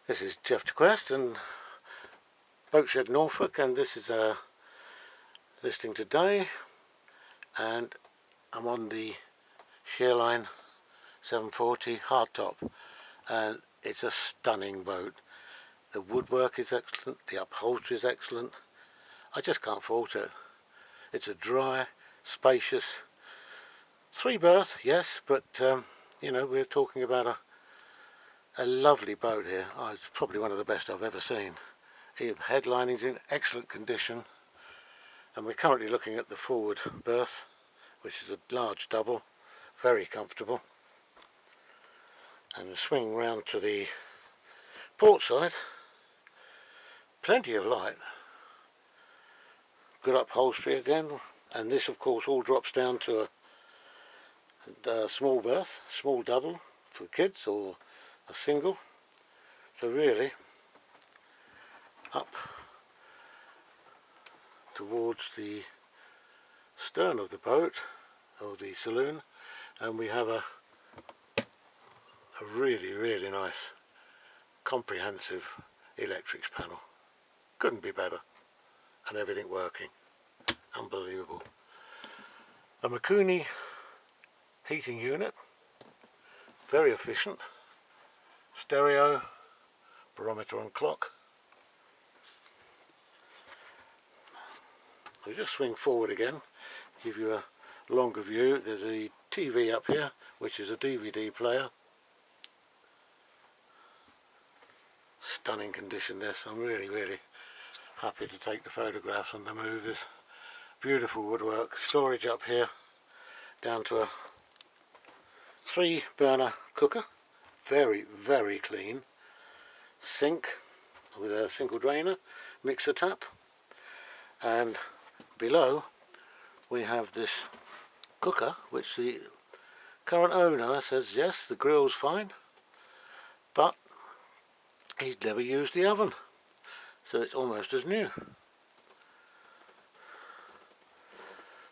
This is Jeff Quest and Boatshed Norfolk, and this is a listing today, and I'm on the Sheerline 740 hardtop, and it's a stunning boat. The woodwork is excellent, the upholstery is excellent. I just can't fault it. It's a dry, spacious, 3-berth, yes, but you know, we're talking about a lovely boat here. Oh, it's probably one of the best I've ever seen. The headlining's in excellent condition, and we're currently looking at the forward berth, which is a large double, very comfortable. And swing round to the port side, plenty of light, good upholstery again, and this of course all drops down to a small berth, small double for the kids, or a single. So really up towards the stern of the boat, or the saloon, and we have a really nice comprehensive electrics panel. Couldn't be better, and everything working. Unbelievable. A Mikuni heating unit, very efficient. Stereo, barometer and clock. I'll just swing forward again, give you a longer view. There's a TV up here, which is a DVD player. Stunning condition this. I'm really happy to take the photographs on the move. There's beautiful woodwork. Storage up here, down to a 3-burner cooker. Very clean. Sink with a single drainer, mixer tap, and below we have this cooker, which the current owner says yes, the grill's fine, but he's never used the oven, so it's almost as new.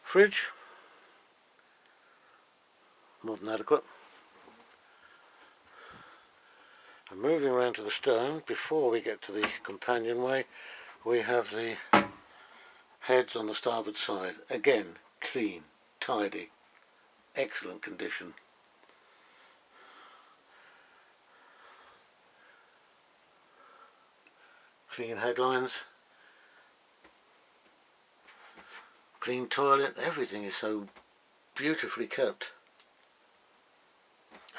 Fridge, more than adequate. And moving around to the stern, before we get to the companionway, we have the heads on the starboard side. Again, clean, tidy, excellent condition. Clean headlines, clean toilet, everything is so beautifully kept.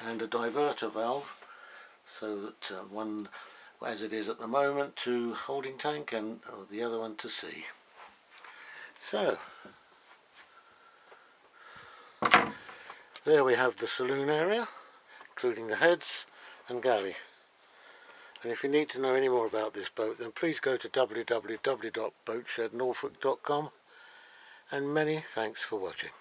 And a diverter valve, so that one, as it is at the moment, to holding tank, and the other one to sea. So there we have the saloon area, including the heads and galley. And if you need to know any more about this boat, then please go to www.boatshednorfolk.com, and many thanks for watching.